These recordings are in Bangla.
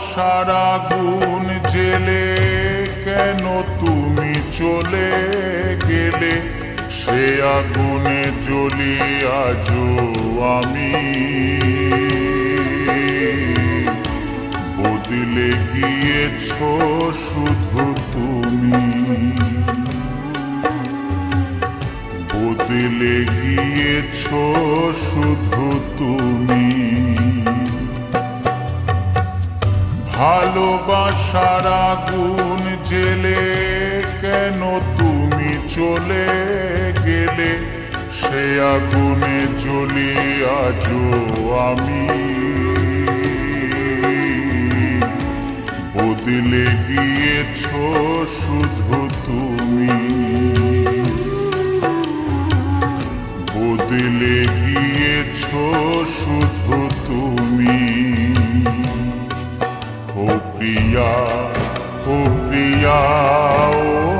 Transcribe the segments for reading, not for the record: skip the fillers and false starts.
ভালোবাসার আগুন জেলে কেন তুমি চলে গেলে, সে আগুনে জ্বলি আজও আমি। বদলে গিয়েছ শুধু তুমি, বদলে গিয়েছ শুধু তুমি। ভালোবাসার আগুন জেলে কেন তুমি চলে গেলে, সে আগুনে জ্বলি আজও আমি। বদলে গিয়েছ শুধু তুমি, বদলে গিয়েছ শুধু তুমি। ও প্রিয়া, ও প্রিয়া,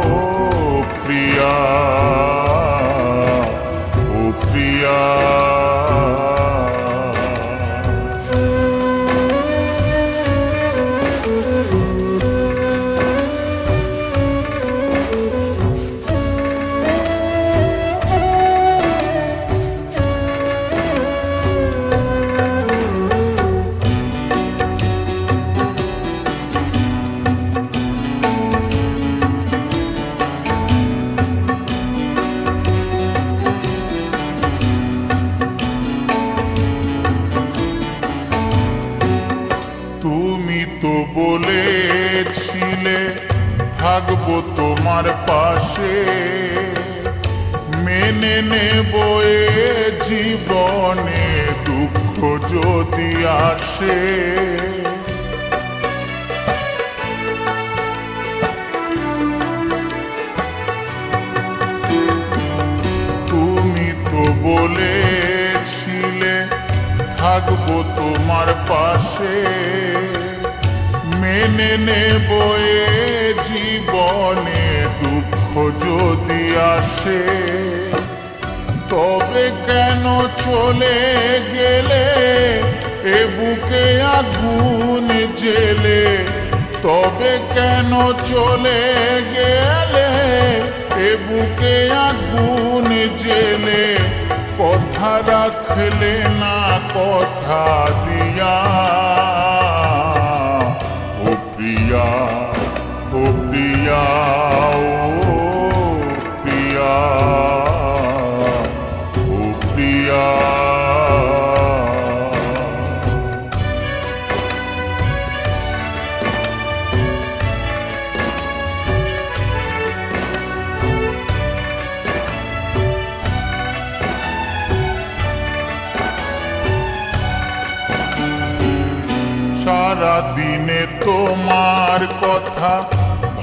ও প্রিয়া, ও প্রিয়া। তুমি তো বলেছিলে থাকবো তোমার পাশে, মেনে নেব এ জীবনে দুঃখ যদি আসে। তুমি তো বলেছিলে থাকবো তোমার পাশে, মেনে নেব এ জীবনে দুঃখ যদি আসে। তবে কেন চলে গেলে এ বুকে আগুন জেলে, তবে কেন চলে গেলে এ বুকে আগুন জেলে। কথা রাখলে না কথা দিয়া, ও প্রিয়া, ও প্রিয়া, ও প্রিয়া, ও প্রিয়া। সারা দিনে তোমার কথা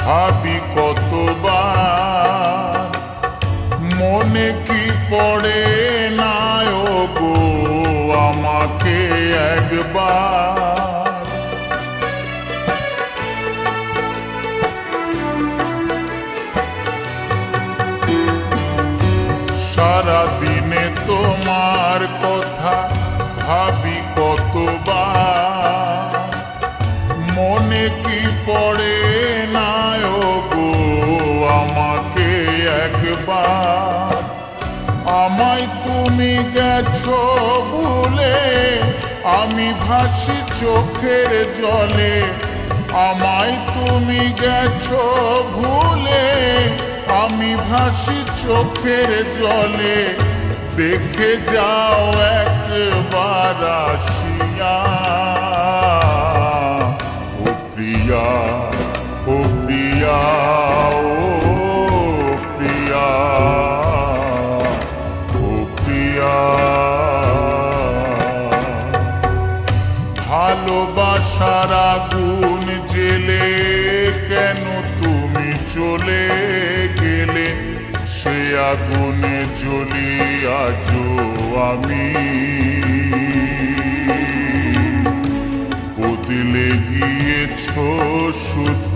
ভাবি কতবার, মনে কি পড়ে না গো আমাকে একবার। সারা দিনে তোমার কথা ভাবি কতবার, মনে কি পড়ে না গো আমাকে একবার। আমায় তুমি গেছো ভুলে, আমি ভাসি চোখের জলে। আমায় তুমি গেছো ভুলে, আমি ভাসি চোখের জলে। দেখে যাও একবার আসিয়া, ও প্রিয়া, ও প্রিয়া, ও প্রিয়া, ও প্রিয়া। ভালোবাসার আগুন জেলে কেন তুমি চলে গেলে, সে আগুনে জ্বলি আজও আমি। বদলে গিয়েছ শুধু